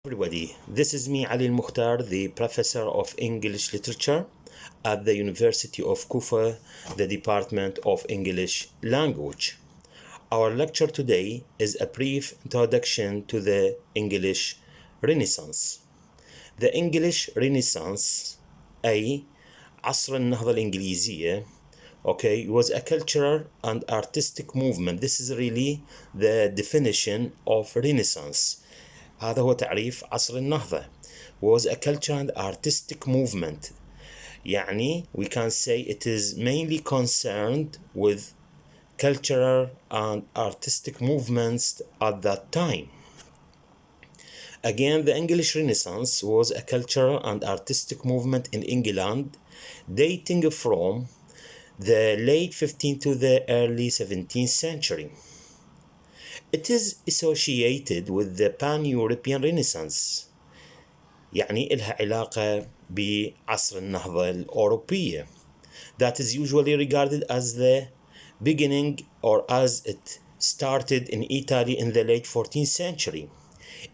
Everybody, this is me Ali Al-Mukhtar, the professor of English literature at the University of Kufa, the Department of English Language. Our lecture today is a brief introduction to the English Renaissance. The English Renaissance أي عصر النهضة الإنجليزية was a cultural and artistic movement. This is really the definition of Renaissance. هذا هو تعريف عصر النهضة. Was a cultural and artistic movement. يعني we can say it is mainly concerned with cultural and artistic movements at that time. Again, the English Renaissance was a cultural and artistic movement in England dating from the late 15th to the early 17th century. It is associated with the Pan-European Renaissance. يعني إلها علاقة بعصر النهضة الأوروبية. That is usually regarded as the beginning or as it started in Italy in the late 14th century.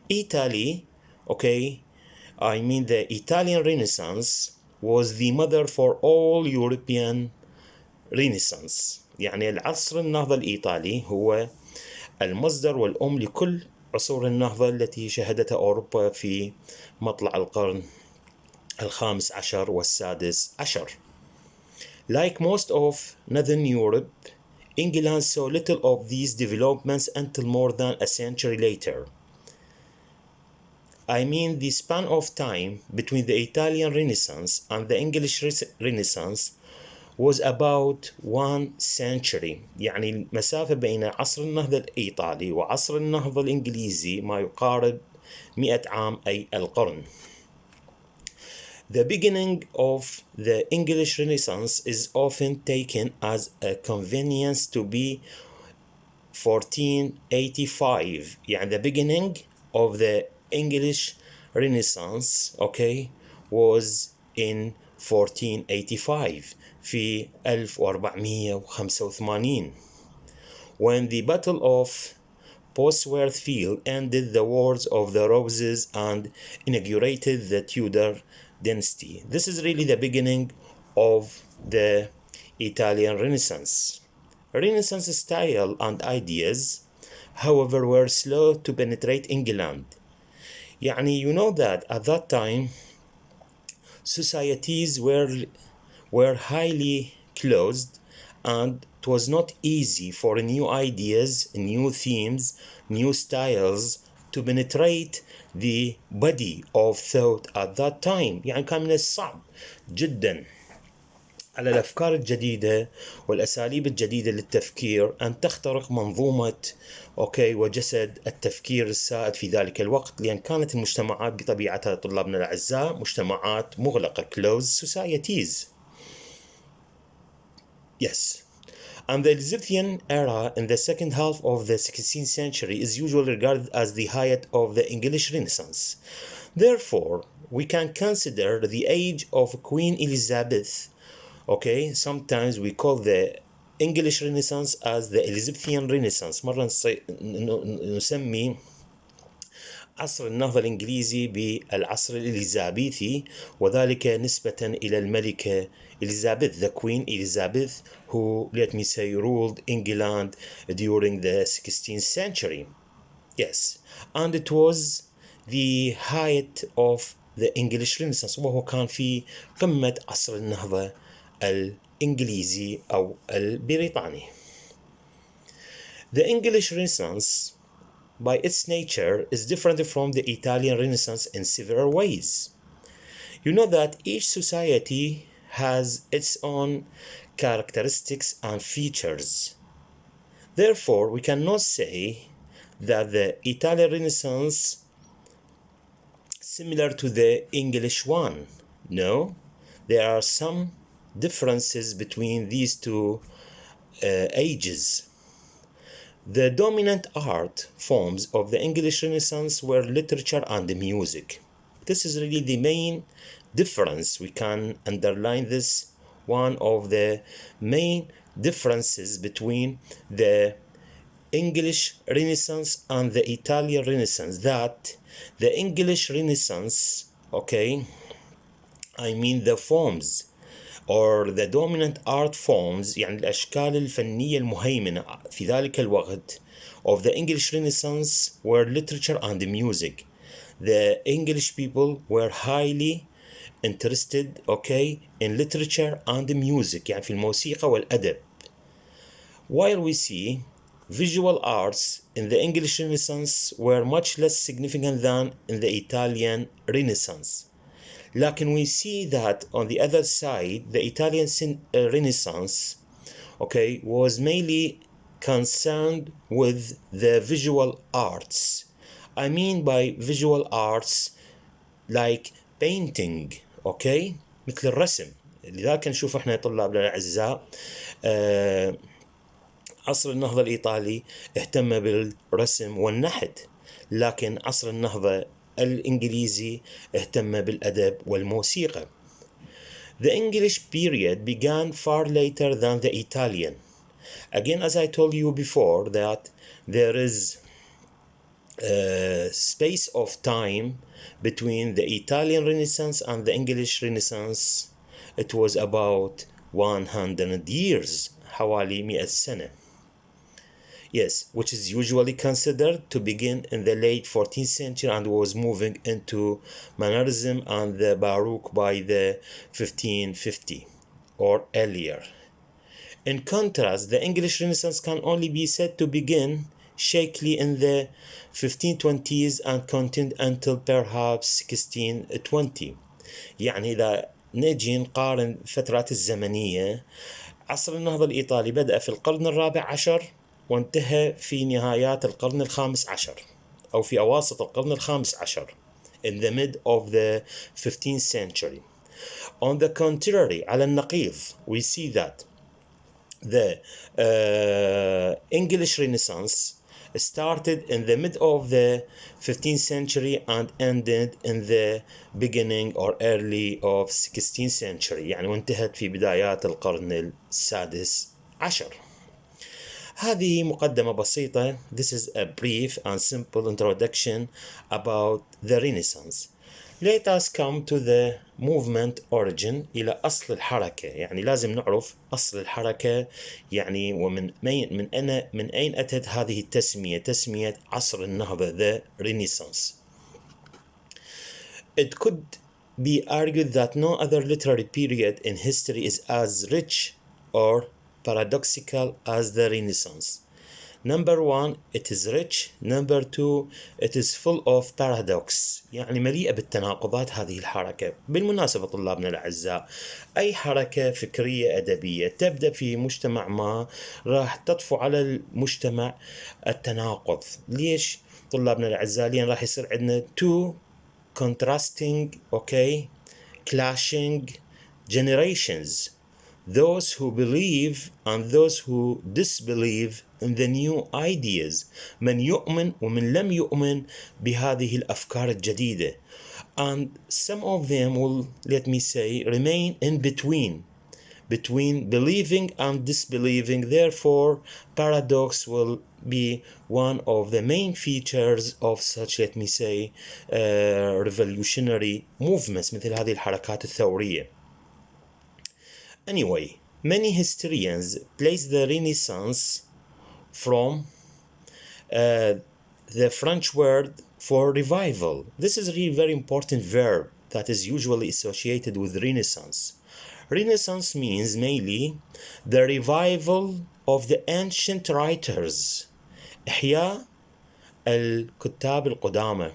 Italy, the Italian Renaissance was the mother for all European Renaissance. يعني العصر النهضة الإيطالي هو المصدر والأم لكل عصور النهضة التي شهدتها أوروبا في مطلع القرن الخامس عشر والسادس عشر. Like most of Northern Europe, England saw little of these developments until more than a century later. The span of time between the Italian Renaissance and the English Renaissance was about 1 century. يعني المسافة بين عصر النهضة الإيطالي وعصر النهضة الإنجليزي ما يقارب 100 عام أي القرن. The beginning of the English Renaissance is often taken as a convenience to be 1485. يعني the beginning of the English Renaissance was in 1485 في 1485 when the Battle of Bosworth Field ended the Wars of the Roses and inaugurated the Tudor dynasty. This is really the beginning of the Italian Renaissance. Renaissance style and ideas, however, were slow to penetrate England. يعني you know that at that time societies were highly closed, and it was not easy for new ideas, new themes, new styles to penetrate the body of thought at that time. يعني كان من الصعب جدا على الأفكار الجديدة والأساليب الجديدة للتفكير أن تخترق منظومة وجسد التفكير السائد في ذلك الوقت، لأن كانت المجتمعات بطبيعتها طلابنا الأعزاء مجتمعات مغلقة closed societies. Yes. And the Elizabethan era in the second half of the 16th century is usually regarded as the height of the English Renaissance. Therefore, we can consider the age of Queen Elizabeth. Sometimes we call the English Renaissance as the Elizabethan Renaissance. مرة نسمي عصر النهضة الإنجليزي بالعصر الإليزابيثي، وذلك نسبة إلى الملكة Elizabeth, the Queen Elizabeth, who, let me say, ruled England during the 16th century. Yes, and it was the height of the English Renaissance، وهو كان في قمة عصر النهضة الإنجليزي أو البريطاني. The English Renaissance, by its nature, is different from the Italian Renaissance in several ways. You know that each society has its own characteristics and features. Therefore, we cannot say that the Italian Renaissance similar to the English one. No, there are some differences between these two ages. The dominant art forms of the English Renaissance were literature and music. This is really the main difference. We can underline this, one of the main differences between the English Renaissance and the Italian Renaissance, that The English Renaissance, okay, I mean the forms or the dominant art forms, يعني الأشكال الفنية المهيمنة في ذلك الوقت of the English Renaissance were literature and music. The English people were highly interested, okay, in literature and music, يعني في الموسيقى والأدب. While we see visual arts in the English Renaissance were much less significant than in the Italian Renaissance. لكن we see that on the other side, the Italian Renaissance, okay, was mainly concerned with the visual arts. I mean by visual arts like painting, okay, مثل الرسم. لذلك نشوف احنا طلابنا الاعزاء عصر النهضة الإيطالي اهتم بالرسم والنحت، لكن عصر النهضة الإنجليزي اهتم بالأدب والموسيقى. The English period began far later than the Italian. Again, as I told you before, that there is a space of time between the Italian Renaissance and the English Renaissance. It was about 100 years, حوالي 100 سنة. Yes, which is usually considered to begin in the late 14th century and was moving into Mannerism and the Baroque by the 1550 or earlier. In contrast, the English Renaissance can only be said to begin shakily in the 1520s and continued until perhaps 1620. يعني إذا نجي نقارن الفترات الزمنية، عصر النهضة الإيطالي بدأ في القرن الرابع عشر وانتهى في نهايات القرن الخامس عشر أو في أواسط القرن الخامس عشر, in the mid of the 15th century. On the contrary, على النقيض, we see that the English Renaissance started in the mid of the 15th century and ended in the beginning or early of 16th century, يعني وانتهت في بدايات القرن السادس عشر. هذه مقدمة بسيطة. This is a brief and simple introduction about the Renaissance. Let us come to the movement origin, إلى أصل الحركة. يعني لازم نعرف أصل الحركة، يعني من أين أتت هذه التسمية، تسمية عصر النهضة, the Renaissance. It could be argued that no other literary period in history is as rich or paradoxical as the Renaissance. Number one, it is rich. Number two, it is full of paradox. يعني مليئة بالتناقضات هذه الحركة. بالمناسبة طلابنا الأعزاء، أي حركة فكرية أدبية تبدأ في مجتمع ما راح تطفو على المجتمع التناقض. ليش طلابنا الأعزاء؟ لأن راح يصير عندنا two contrasting, okay, clashing generations. Those who believe and those who disbelieve in the new ideas. من يؤمن ومن لم يؤمن بهذه الأفكار الجديدة. And some of them will, let me say, remain in between believing and disbelieving. Therefore, paradox will be one of the main features of such, let me say, revolutionary movements, مثل هذه الحركات الثورية. Anyway, many historians place the Renaissance from the French word for revival. This is a really very important verb that is usually associated with Renaissance. Renaissance means mainly the revival of the ancient writers. إحياء الكتاب القدامى.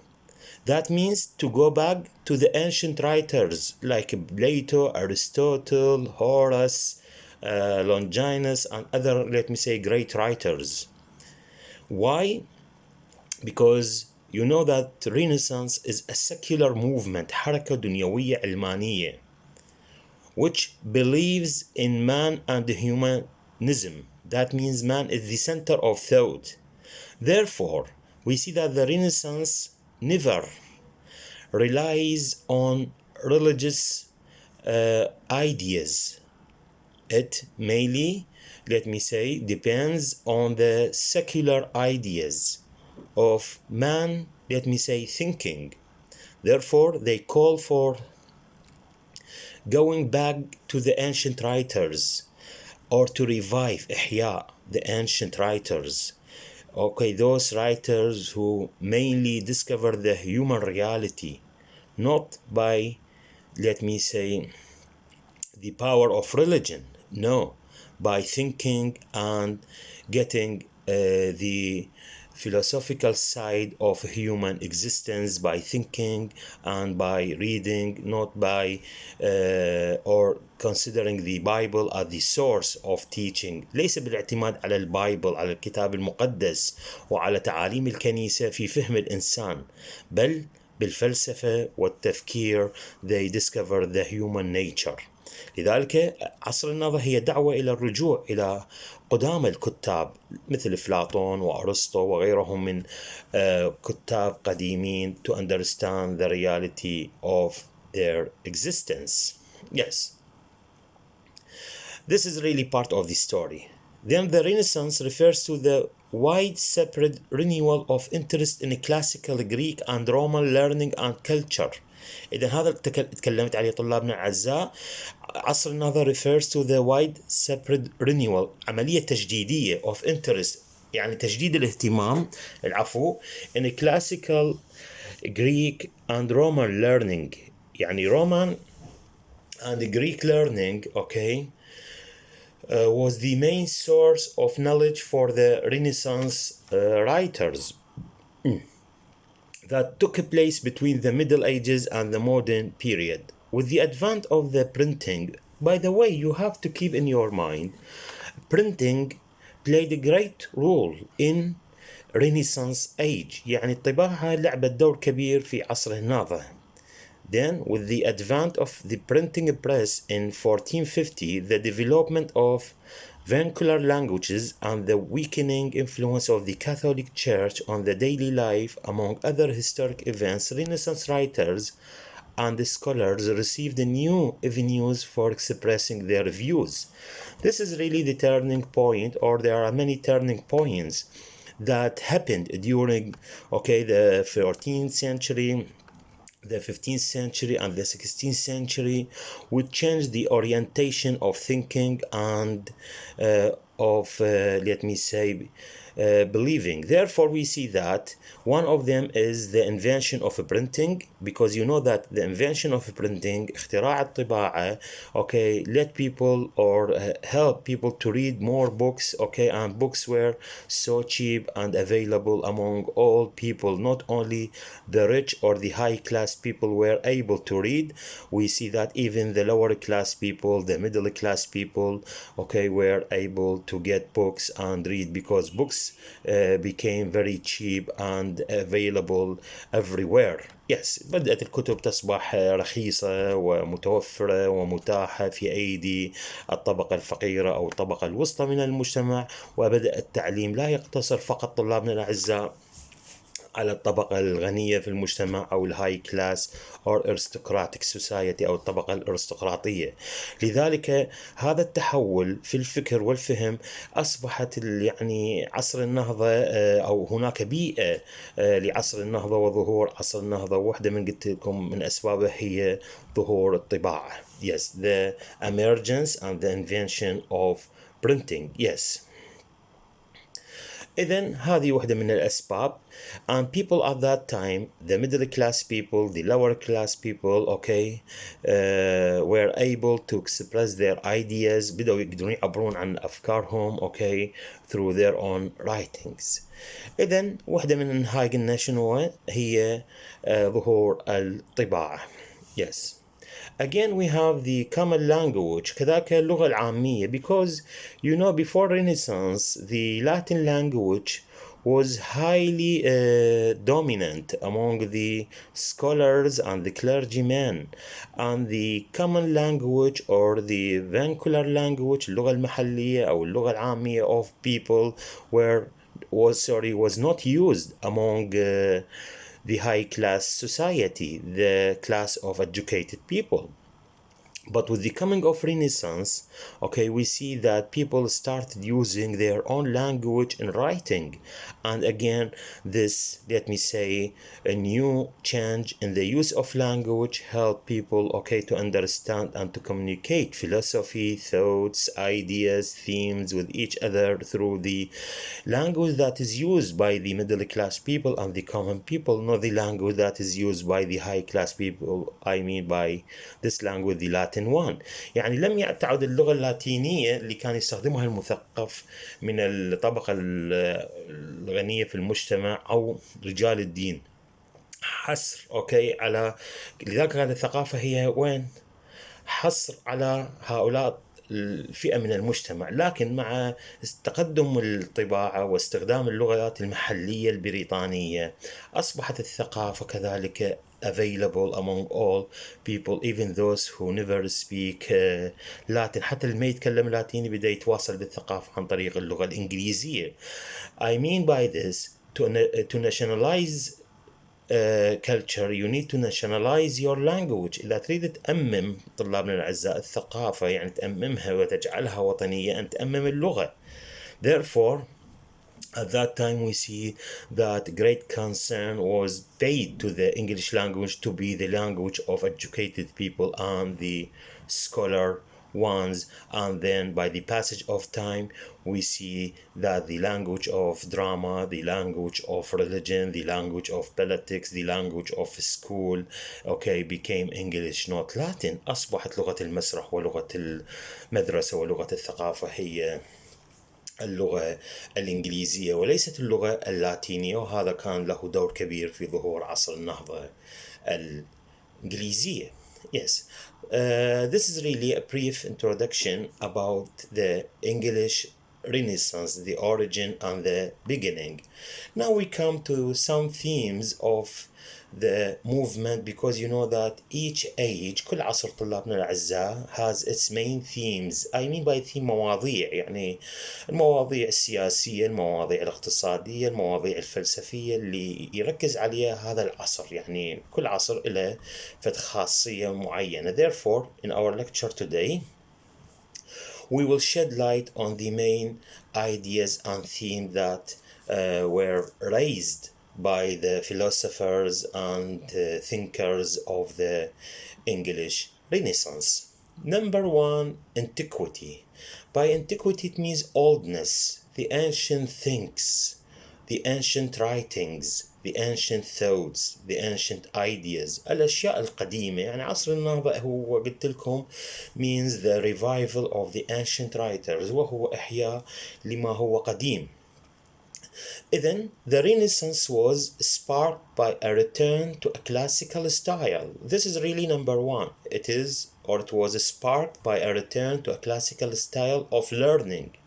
That means to go back to the ancient writers like Plato, Aristotle, Horace, Longinus, and other, let me say, great writers. Why? Because you know that Renaissance is a secular movement, حركة دنيوية علمانية, which believes in man and humanism. That means man is the center of thought. Therefore, we see that the Renaissance never relies on religious ideas. It mainly, let me say, depends on the secular ideas of man let me say, thinking. Therefore, they call for going back to the ancient writers, or to revive ihya, the ancient writers. Okay, those writers who mainly discover the human reality, not by, let me say, the power of religion. No, by thinking and getting the philosophical side of human existence by thinking and by reading, not by or considering the Bible as the source of teaching. ليس بالاعتماد على البايبل، على الكتاب المقدس وعلى تعاليم الكنيسة في فهم الإنسان، بل بالفلسفة والتفكير they discover the human nature. لذلك عصر النهضة هي دعوة إلى الرجوع إلى قدامى الكتاب مثل أفلاطون وأرسطو وغيرهم من كتاب قديمين to understand the reality of their existence. Yes, this is really part of the story. Then the Renaissance refers to the widespread renewal of interest in classical Greek and Roman learning and culture. إذا هذا تكلمت عليه طلابنا الأعزاء. عصر النهضة refers to the widespread renewal، عملية تجديدية of interest، يعني تجديد الاهتمام، العفو، in classical Greek and Roman learning. يعني Roman and Greek learning, okay, was the main source of knowledge for the Renaissance writers that took place between the Middle Ages and the modern period. With the advent of the printing, by the way, you have to keep in your mind, printing played a great role in Renaissance age. يعني الطباعة لعبت دور كبير في عصر النهضة. Then, with the advent of the printing press in 1450, the development of vernacular languages and the weakening influence of the Catholic Church on the daily life, among other historic events, Renaissance writers and scholars received new avenues for expressing their views. This is really the turning point, or there are many turning points that happened during, okay, the 14th century, the 15th century and the 16th century, would change the orientation of thinking and let me say, believing. Therefore, we see that one of them is the invention of printing, because you know that the invention of printing, اختراع الطباعة, okay, let people or help people to read more books, okay, and books were so cheap and available among all people, not only the rich or the high class people were able to read. We see that even the lower class people, the middle class people, okay, were able to get books and read, because books became very cheap and available everywhere. Yes, بدأت الكتب تصبح رخيصة ومتوفرة ومتاحة في أيدي الطبقة الفقيرة أو الطبقة الوسطى من المجتمع، وبدأ التعليم لا يقتصر فقط طلابنا الأعزاء على الطبقة الغنية في المجتمع أو الهاي كلاس أو aristocratic society أو الطبقة الأرستقراطية. لذلك هذا التحول في الفكر والفهم أصبحت يعني عصر النهضة أو هناك بيئة لعصر النهضة وظهور عصر النهضة. واحدة من قلت لكم من أسبابها هي ظهور الطباعة. Yes, the emergence and the invention of printing. Yes. إذن هذه واحدة من الأسباب. And people at that time, the middle class people, the lower class people, okay, were able to express their ideas. بدأوا يقدرون يعبرون عن أفكارهم, okay, through their own writings. إذن واحدة من هاي قلنا شنو هي ظهور الطباعة. Yes. Again, we have the common language, كذلك اللغة العامية, because you know before Renaissance the Latin language was highly dominant among the scholars and the clergymen, and the common language or the vernacular language اللغة المحلية أو اللغة العامية of people was not used among the high class society, the class of educated people. But with the coming of Renaissance, okay, we see that people started using their own language in writing. And again, this, let me say, a new change in the use of language help people, okay, to understand and to communicate philosophy, thoughts, ideas, themes with each other through the language that is used by the middle class people and the common people, not the language that is used by the high class people. I mean by this language, the Latin one. يعني لم تعد اللغة اللاتينية اللي كان يستخدمها المثقف من الطبقة الغنية في المجتمع أو رجال الدين حصر أوكي على، لذلك كانت الثقافة هي وين؟ حصر على هؤلاء الفئة من المجتمع. لكن مع تقدم الطباعة واستخدام اللغات المحلية البريطانية أصبحت الثقافة كذلك available among all people, even those who never speak Latin. حتى اللي ما يتكلم لاتيني بدأ يتواصل بالثقافة عن طريق اللغة الإنجليزية. I mean by this, to nationalize culture, you need to nationalize your language. إذا تريد تأمم طلابنا الأعزاء الثقافة، يعني تأممها وتجعلها وطنية، أن تأمم اللغة. Therefore, at that time we see that great concern was paid to the English language to be the language of educated people and the scholar ones. And then by the passage of time we see that the language of drama, the language of religion, the language of politics, the language of school, okay, became English not Latin. أصبحت لغة المسرح ولغة المدرسة ولغة الثقافة هي اللغة الإنجليزية وليست اللغة اللاتينية، وهذا كان له دور كبير في ظهور عصر النهضة الإنجليزية. Yes, this is really a brief introduction about the English Renaissance, the origin and the beginning. Now we come to some themes of the movement, because you know that each age, كل عصر طلابنا الأعزاء has its main themes. I mean by theme مواضيع، يعني المواضيع السياسية، المواضيع الاقتصادية، المواضيع الفلسفية اللي يركز عليها هذا العصر. يعني كل عصر له فد خاصية معينة. Therefore, in our lecture today, we will shed light on the main ideas and themes that were raised by the philosophers and thinkers of the English Renaissance. Number one, antiquity. By antiquity, it means oldness, the ancient things, the ancient writings, the ancient thoughts, the ancient ideas. الأشياء القديمة. يعني عصر النهضة هو قلت لكم means the revival of the ancient writers، وهو إحياء لما هو قديم. Then the Renaissance was sparked by a return to a classical style. This is really number one. It was sparked by a return to a classical style of learning,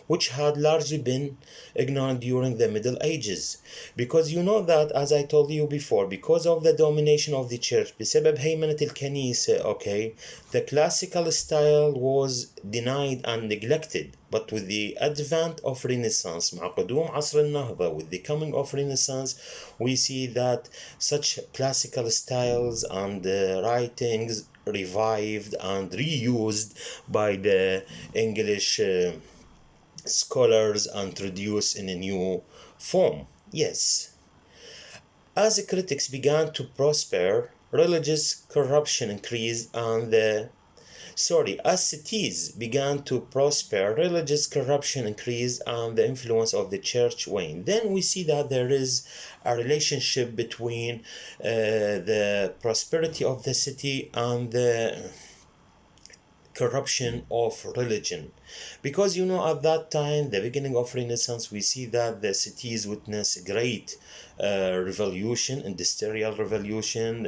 which had largely been ignored during the Middle Ages. Because you know that, as I told you before, because of the domination of the church, بسبب هيمنة الكنيسة, okay, the classical style was denied and neglected. But with the advent of Renaissance, مع قدوم عصر النهضة, with the coming of Renaissance, we see that such classical styles and writings revived and reused by the English scholars and introduced in a new form. Yes. As critics began to prosper, religious corruption increased and as cities began to prosper, religious corruption increased and the influence of the church waned. Then we see that there is a relationship between the prosperity of the city and the corruption of religion. Because you know, at that time, the beginning of Renaissance, we see that the cities witness great revolution, industrial revolution,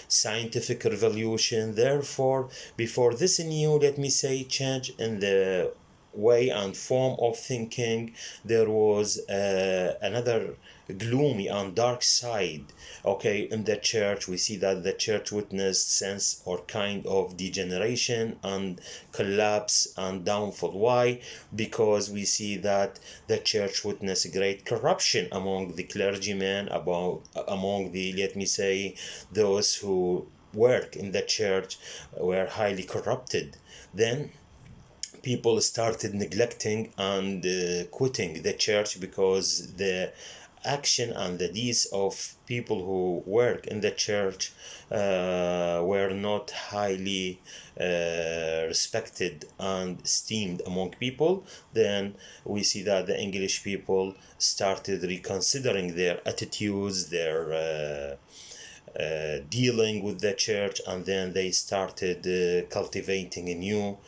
scientific revolution. Therefore, before this new, let me say, change in the way and form of thinking, there was another gloomy and dark side. Okay, in the church, we see that the church witnessed sense or kind of degeneration and collapse and downfall. Why? Because we see that the church witnessed great corruption among the clergymen, among the, let me say, those who work in the church were highly corrupted. Then people started neglecting and quitting the church because the action and the deeds of people who work in the church were not highly respected and esteemed among people. Then we see that the English people started reconsidering their attitudes, their dealing with the church, and then they started cultivating a new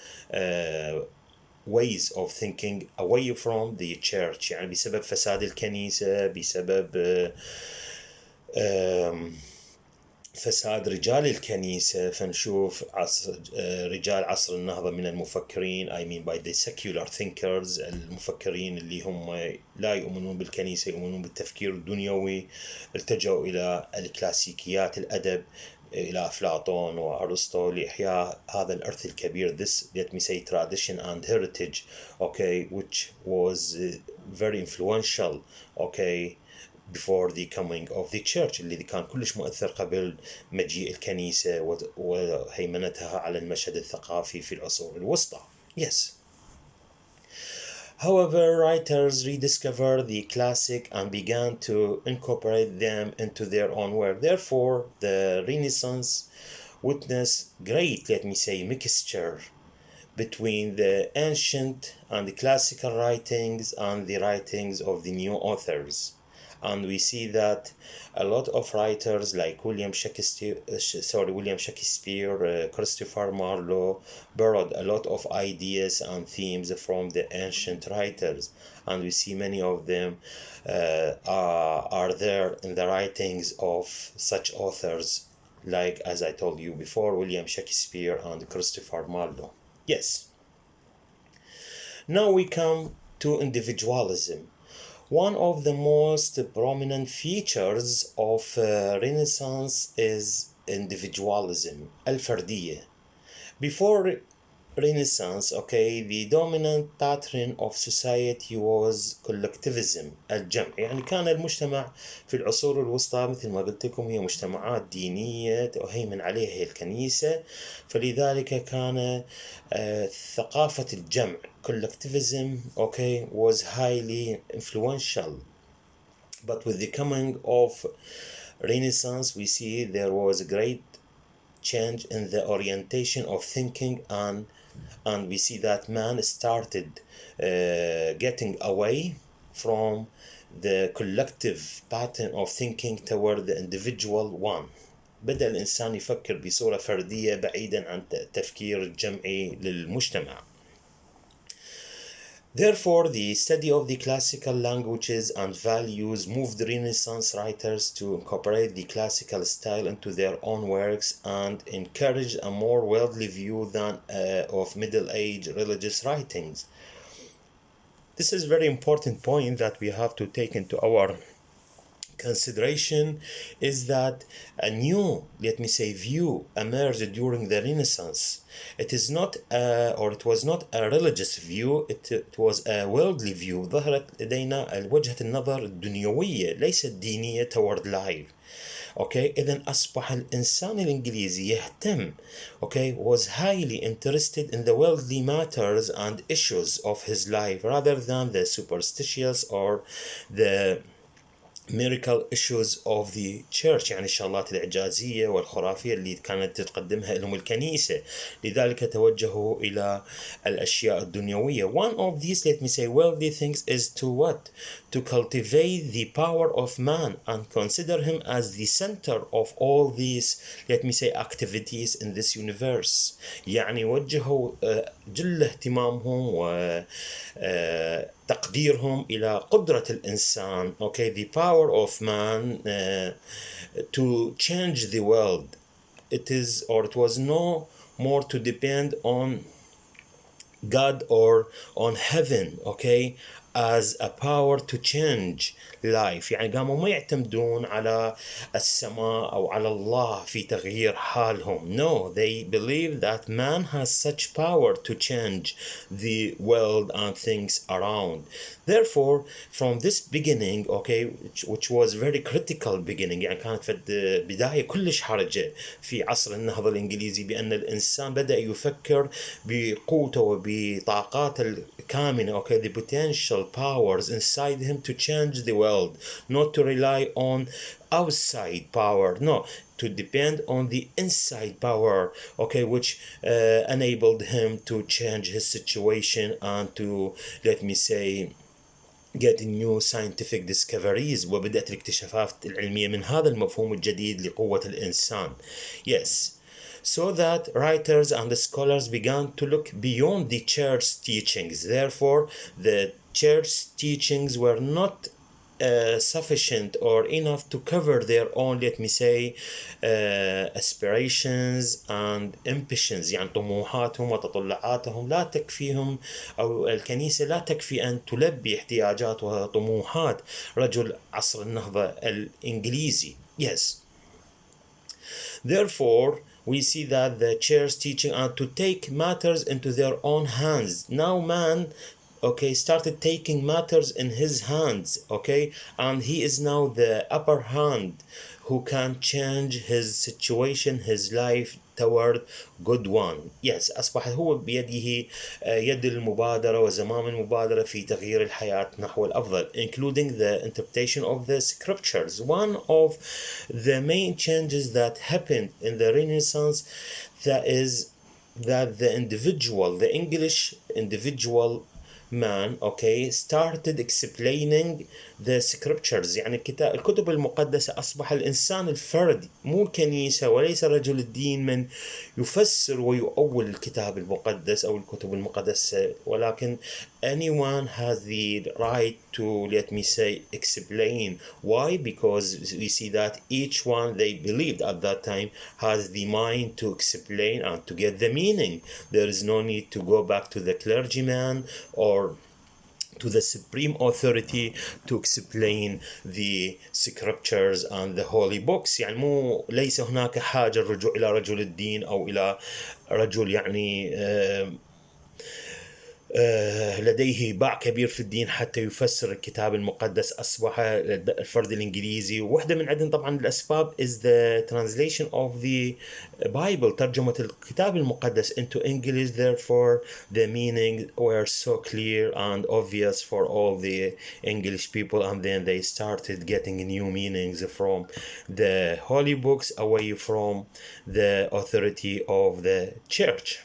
ways of thinking away from the church. يعني بسبب فساد الكنيسة، بسبب فساد رجال الكنيسة. فنشوف رجال عصر النهضة من المفكرين، I mean by the secular thinkers، المفكرين اللي هم لا يؤمنون بالكنيسة، يؤمنون بالتفكير الدنيوي، التجأوا إلى الكلاسيكيات الأدب، إلى أفلاطون وأرسطو لإحياء هذا الإرث الكبير. This, let me say, tradition and heritage, okay, which was very influential, okay, before the coming of the church، اللي كان كلش مؤثر قبل مجيء الكنيسة وهيمنتها على المشهد الثقافي في العصور الوسطى. Yes. However, writers rediscovered the classic and began to incorporate them into their own work. Therefore, the Renaissance witnessed great, let me say, mixture between the ancient and the classical writings and the writings of the new authors. And we see that a lot of writers like William Shakespeare, Christopher Marlowe borrowed a lot of ideas and themes from the ancient writers, and we see many of them are there in the writings of such authors, like, as I told you before, William Shakespeare and Christopher Marlowe. Yes. Now we come to individualism. One of the most prominent features of Renaissance is individualism, الفردية. Before Renaissance, okay, the dominant pattern of society was collectivism، الجمع. يعني كان المجتمع في العصور الوسطى مثل ما قلت لكم هي مجتمعات دينية تهيمن عليها الكنيسة، فلذلك كان ثقافة الجمع collectivism, okay, was highly influential. But with the coming of Renaissance, we see there was a great change in the orientation of thinking, and we see that man started getting away from the collective pattern of thinking toward the individual one. بدأ الإنسان يفكر بصورة فردية بعيدا عن التفكير الجمعي للمجتمع. Therefore, the study of the classical languages and values moved Renaissance writers to incorporate the classical style into their own works and encourage a more worldly view than of Middle Age religious writings. This is a very important point that we have to take into our consideration, is that a new, let me say, view emerged during the Renaissance. It is not it was not a religious view, it was a worldly view. ظهرت لدينا وجهة النظر الدنيوية ليست دينية toward life. Okay, إذن أصبح الإنسان الإنجليزي يهتم, okay, was highly interested in the worldly matters and issues of his life rather than the superstitious or the miracle issues of the church، يعني الشغلات الإعجازية والخرافية اللي كانت تقدمها لهم الكنيسة. لذلك توجهوا إلى الأشياء الدنيوية. One of these, let me say, worldly things is to what? To cultivate the power of man and consider him as the center of all these, let me say, activities in this universe. يعني وجهوا جل اهتمامهم وتقديرهم إلى قدرة الإنسان, okay, the power of man to change the world. It was no more to depend on God or on heaven, okay, as a power to change life. يعني قاموا ما يعتمدون على السماء أو على الله في تغيير حالهم. No, they believe that man has such power to change the world and things around. Therefore, from this beginning, okay, which was very critical beginning, يعني كانت في البداية كلش حرجة في عصر النهضة الإنجليزي، بأن الإنسان بدأ يفكر بقوته وبطاقاته الكامنة، okay, the potential powers inside him to change the world, not to rely on outside power, no, to depend on the inside power, okay, which enabled him to change his situation and to, let me say, get new scientific discoveries. وبدأت الاكتشافات العلمية من هذا المفهوم الجديد لقوة الإنسان. Yes. So that writers and scholars began to look beyond the church teachings. Therefore, the church teachings were not sufficient or enough to cover their own, let me say, aspirations and ambitions. يعني طموحاتهم وتطلعاتهم لا تكفيهم، أو الكنيسة لا تكفي أن تلبي احتياجات وطموحات رجل عصر النهضة الإنجليزي. Yes. Therefore, we see that the church teaching and to take matters into their own hands. Now man, okay, started taking matters in his hands, okay, and he is now the upper hand who can change his situation, his life toward good one. Yes, أصبح هو بيده يد المبادرة وزمام المبادرة في تغيير الحياة نحو الأفضل, including the interpretation of the scriptures. One of the main changes that happened in the Renaissance, that is that the individual, the English individual man, okay, started explaining the scriptures. يعني الكتب المقدسة. أصبح الإنسان الفردي، مو الكنيسة وليس رجل الدين من يفسر ويؤول الكتاب المقدس أو الكتب المقدسة، ولكن anyone has the right to, let me say, explain. Why? Because we see that each one, they believed at that time, has the mind to explain and to get the meaning. There is no need to go back to the clergyman or to the supreme authority to explain the scriptures and the holy books. يعني مو ليس هناك حاجة الرجوع إلى رجل الدين أو إلى رجل يعني لديه باع كبير في الدين حتى يفسر الكتاب المقدس. أصبح الفرد الإنجليزي، وواحدة من عدن طبعا الأسباب is the translation of the Bible، ترجمة الكتاب المقدس into English. Therefore the meaning were so clear and obvious for all the English people, and then they started getting new meanings from the holy books away from the authority of the church.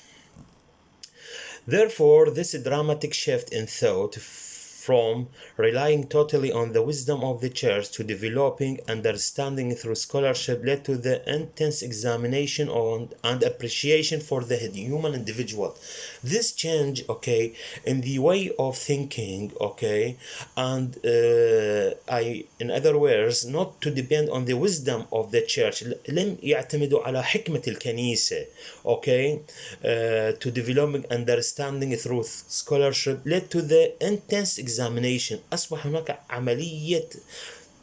Therefore, this dramatic shift in thought from relying totally on the wisdom of the church to developing understanding through scholarship led to the intense examination on and appreciation for the human individual. This change, okay, in the way of thinking, okay, and in other words, not to depend on the wisdom of the church. لم يعتمدوا على حكمة الكنيسة, okay, to developing understanding through scholarship led to the intense examination. أصبح هناك عملية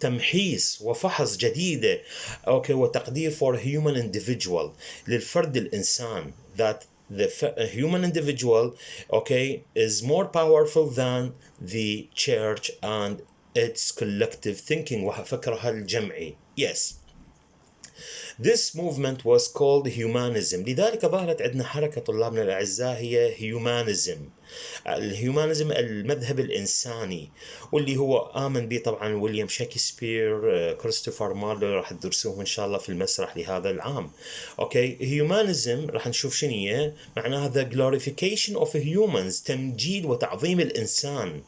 تمحيص وفحص جديدة، okay, وتقدير for human individual، للفرد الإنسان. That the human individual, okay, is more powerful than the church and its collective thinking وفكرها الجمعي. Yes. This movement was called humanism. لذلك ظهرت عندنا حركة طلابنا الأعزاء هي humanism. الهيومانيزم المذهب الإنساني، واللي هو آمن به طبعا ويليام شكسبير، كريستوفر مارلو، راح تدرسوه إن شاء الله في المسرح لهذا العام. أوكي، هيومانيزم راح نشوف شنو هي معناها the glorification of humans، تمجيد وتعظيم الإنسان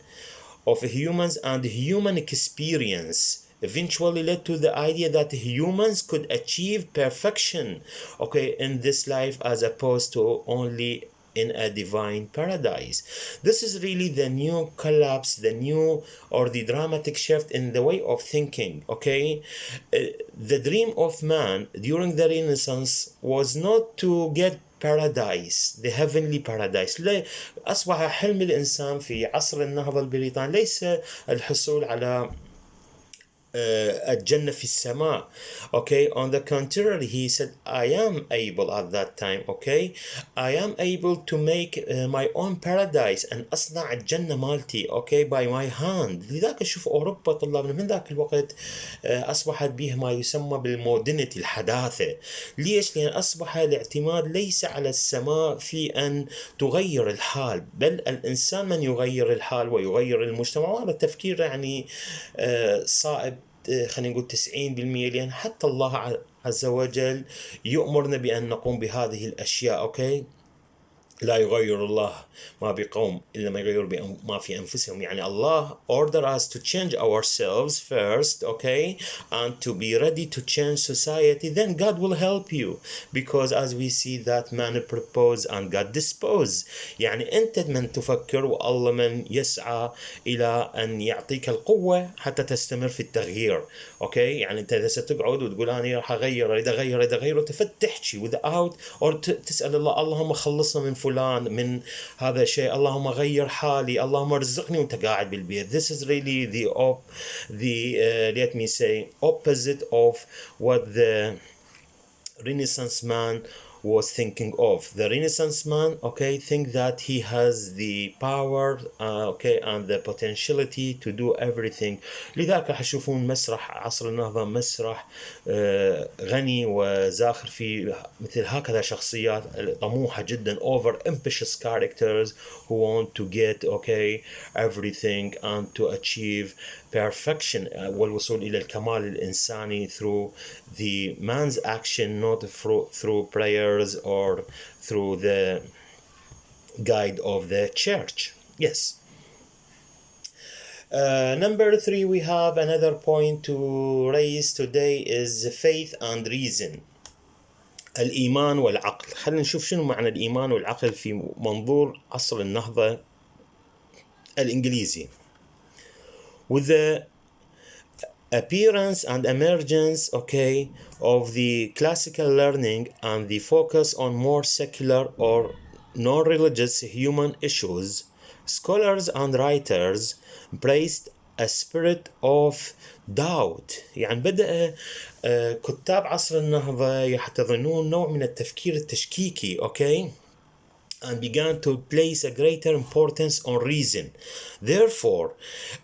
of humans and human experience eventually led to the idea that humans could achieve perfection, okay, in this life as opposed to only in a divine paradise. This is really the new collapse, the new or the dramatic shift in the way of thinking, okay? The dream of man during the Renaissance was not to get paradise, the heavenly paradise. أصبح حلم الإنسان في عصر النهضة البريطاني ليس الحصول على الجنة في السماء. Okay, on the contrary, he said, I am able at that time, okay, I am able to make my own paradise and أصنع الجنة مالتي, okay, by my hand. لذلك شوف أوروبا طلابنا من ذاك الوقت أصبحت به ما يسمى بالمودرنيتي، الحداثة. ليش؟ لأن أصبح الاعتماد ليس على السماء في أن تغير الحال، بل الإنسان من يغير الحال ويغير المجتمع. وهذا التفكير يعني صائب، خلينا نقول 90%، لأن حتى الله عز وجل يؤمرنا بأن نقوم بهذه الأشياء. أوكي، لا يغير الله ما بقوم إلا ما يغير ما في أنفسهم. يعني Allah order us to change ourselves first, okay, and to be ready to change society. Then God will help you, because as we see that man propose and God dispose. يعني أنت من تفكر والله من يسعى إلى أن يعطيك القوة حتى تستمر في التغيير. okay، يعني أنت إذا ستقعد وتقول أنا راح أغير، إذا غير وتفتحشي without or تسأل الله اللهم خلصنا من فلان من هذا الشيء، اللهم غير حالي، اللهم ارزقني وانت قاعد بالبيت. This is really the let me say opposite of what the Renaissance man was thinking of. The Renaissance man, okay, think that he has the power, okay, and the potentiality to do everything. لذلك حشوفون مسرح عصر النهضة مسرح غني وزاخر في مثل هكذا شخصيات طموحة جدا, over ambitious characters who want to get, okay, everything and to achieve perfection والوصول إلى الكمال الإنساني through the man's action, not through prayers or through the guide of the church. Yes. Number 3, we have another point to raise today is faith and reason. الإيمان والعقل. خلينا نشوف شنو معنى الإيمان والعقل في منظور عصر النهضة الإنجليزي. With the appearance and emergence, okay, of the classical learning and the focus on more secular or non-religious human issues, scholars and writers embraced a spirit of doubt. يعني بدأ كتاب عصر النهضة يحتضنون نوع من التفكير التشكيكي, okay, and began to place a greater importance on reason. Therefore,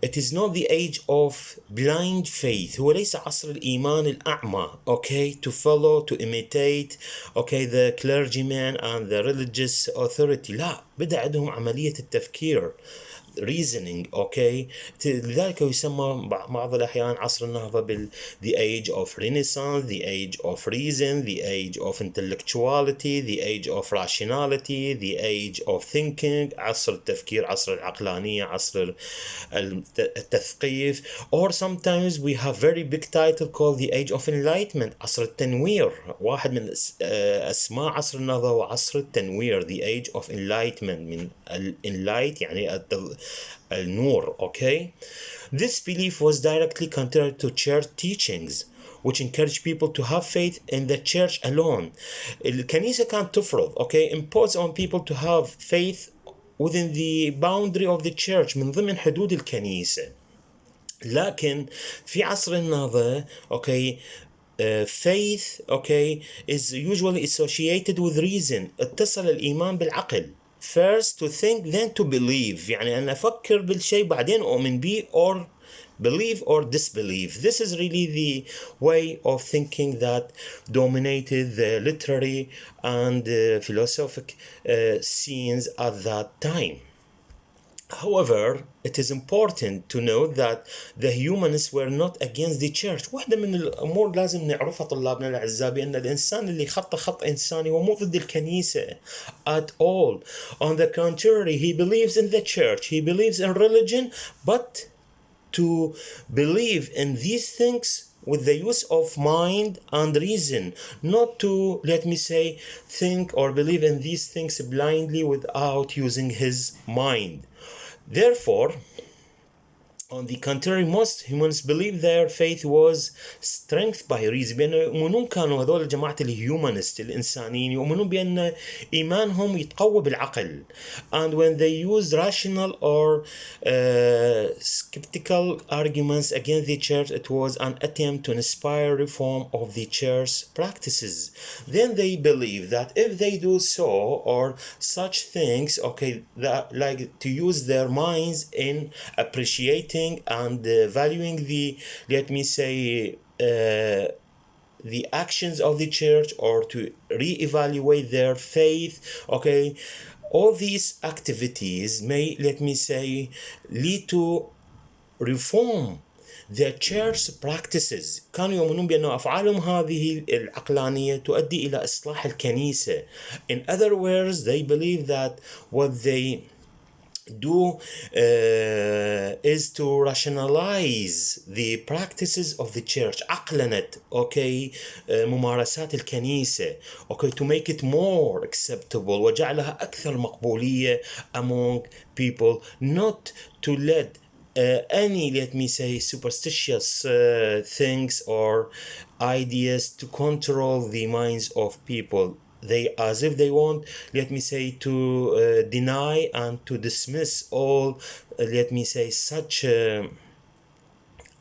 it is not the age of blind faith. هو ليس عصر الإيمان الأعمى, okay, to follow, to imitate, okay, the clergyman and the religious authority. لا, بدأ عندهم عملية التفكير, reasoning, okay. لذلك يسمى بعض الأحيان عصر النهضة the age of Renaissance, the age of reason, the age of intellectuality, the age of rationality, the age of thinking, عصر التفكير, عصر العقلانية, عصر التثقيف. Or sometimes we have very big title called the age of enlightenment, عصر التنوير. واحد من أسماء عصر النهضة وعصر التنوير, the age of enlightenment, من enlight يعني النور, okay. This belief was directly contrary to church teachings, which encourage people to have faith in the church alone. الكنيسة كانت تفرض, okay, impose on people to have faith within the boundary of the church, من ضمن حدود الكنيسة. لكن في عصر النهضة, okay, faith, okay, is usually associated with reason. اتصل الإيمان بالعقل. First to think, then to believe. يعني أنا أفكر بالشيء بعدين أؤمن به, or believe or disbelieve. This is really the way of thinking that dominated the literary and philosophic scenes at that time. However, it is important to note that the humanists were not against the church. واحدة من الأمور لازم نعرفها طلابنا الأعزاء, بأن الإنسان اللي خط إنساني هو مو ضد الكنيسة at all. On the contrary, he believes in the church, he believes in religion, but to believe in these things with the use of mind and reason, not to, let me say, think or believe in these things blindly without using his mind. Therefore, On the contrary, most humans believe their faith was strength by reason. بأن يؤمنون كانوا هذول الجماعة الهيومانست الإنسانيين يؤمنون بأن إيمانهم يتقوى بالعقل. And when they use rational or skeptical arguments against the church, it was an attempt to inspire reform of the church practices. Then they believe that if they do so or such things, okay, that like to use their minds in appreciating and valuing the, let me say, the actions of the church, or to reevaluate their faith, okay, all these activities may, let me say, lead to reform the church practices. كانوا يؤمنون بأن أفعالهم هذه العقلانية تؤدي إلى إصلاح الكنيسة. In other words, they believe that what they do is to rationalize the practices of the church. عقلنت okay ممارسات الكنيسة, okay, to make it more acceptable وجعلها أكثر مقبولية among people, not to let any, let me say, superstitious things or ideas to control the minds of people. They, as if they want, let me say, to deny and to dismiss all, let me say, such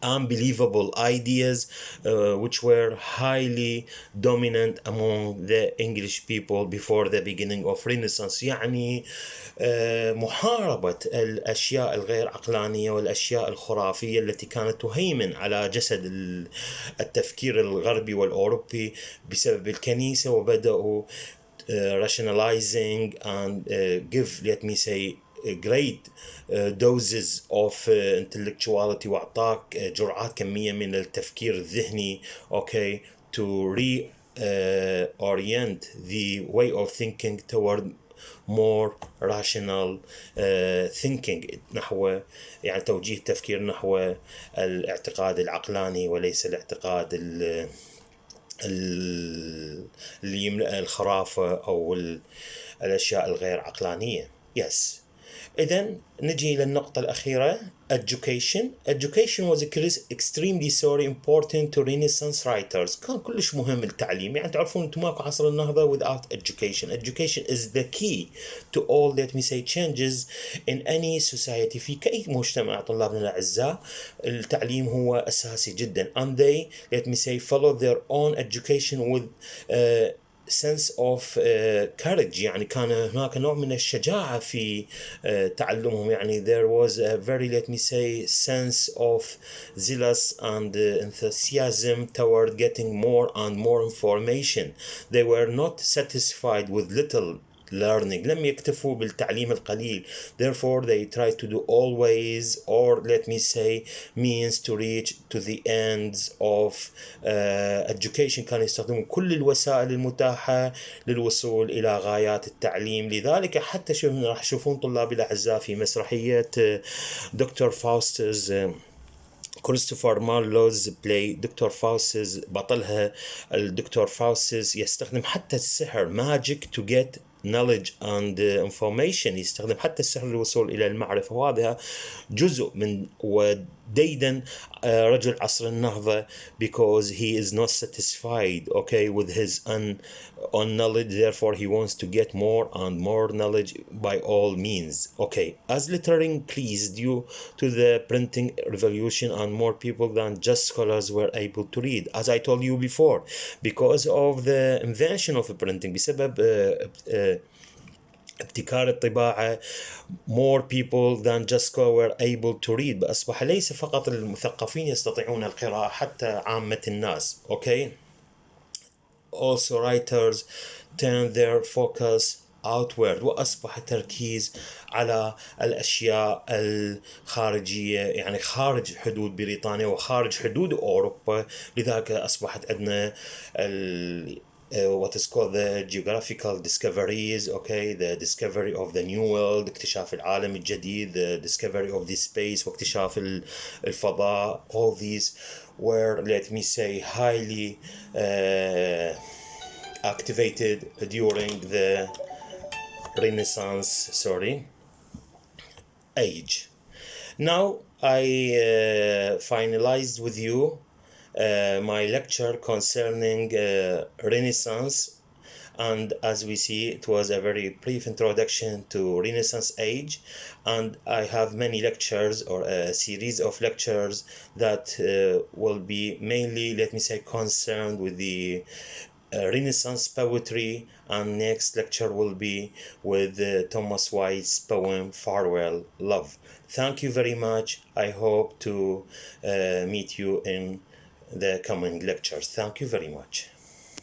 unbelievable ideas which were highly dominant among the English people before the beginning of Renaissance. يعني محاربة الأشياء الغير عقلانية والأشياء الخرافية التي كانت تهيمن على جسد التفكير الغربي والأوروبي بسبب الكنيسة, وبدأوا rationalizing and give, let me say, great doses of intellectuality, وأعطاك جرعات كمية من التفكير الذهني, okay, to reorient the way of thinking toward more rational thinking, نحو يعني توجيه التفكير نحو الاعتقاد العقلاني وليس الاعتقاد اللي يملأ الخرافة أو الأشياء الغير عقلانية. Yes. إذن نجي للنقطة الأخيرة. Education was extremely so important to Renaissance writers. كان كلش مهم التعليم. يعني تعرفون أنتم ماكو عصر النهضة without education. Education is the key to all, let me say, changes in any society. في أي مجتمع طلابنا الأعزاء التعليم هو أساسي جدا. And they, let me say, follow their own education with sense of courage. يعني كان هناك نوع من الشجاعة في تعلمهم. يعني there was a very, let me say, sense of zealous and enthusiasm toward getting more and more information. They were not satisfied with little learning. لم يكتفوا بالتعليم القليل. Therefore they try to do always, or let me say, means to reach to the ends of education. كانوا يستخدمون كل الوسائل المتاحة للوصول إلى غايات التعليم. لذلك حتى راح تشوفون طلابي الأعزاء في مسرحية دكتور فاوستس كريستوفر مارلوز بلاي دكتور فاوستس، بطلها الدكتور فاوستس يستخدم حتى السحر ماجيك to get knowledge and information. يستخدم حتى السحر للوصول إلى المعرفة. وهذا جزء من وديدا رجل عصر النهضة, because he is not satisfied, okay, with his own knowledge. Therefore he wants to get more and more knowledge by all means. Okay, as literature increased due to the printing revolution and more people than just scholars were able to read, as I told you before, because of the invention of printing, بسبب ابتكار الطباعة, more people than just scholars were able to read. أصبح ليس فقط المثقفين يستطيعون القراءة, حتى عامة الناس. Okay, also writers turn their focus outward, وأصبح التركيز على الأشياء الخارجية, يعني خارج حدود بريطانيا وخارج حدود أوروبا. لذلك أصبحت عندنا what is called the geographical discoveries, okay, the discovery of the new world, اكتشاف العالم الجديد, the discovery of the space, واكتشاف الفضاء. All these were, let me say, highly activated during the Renaissance age. Now I finalized with you my lecture concerning Renaissance, and as we see, it was a very brief introduction to Renaissance age, and I have many lectures or a series of lectures that will be mainly, let me say, concerned with the Renaissance poetry, and next lecture will be with Thomas White's poem Farewell Love. Thank you very much. I hope to meet you in the coming lectures. Thank you very much.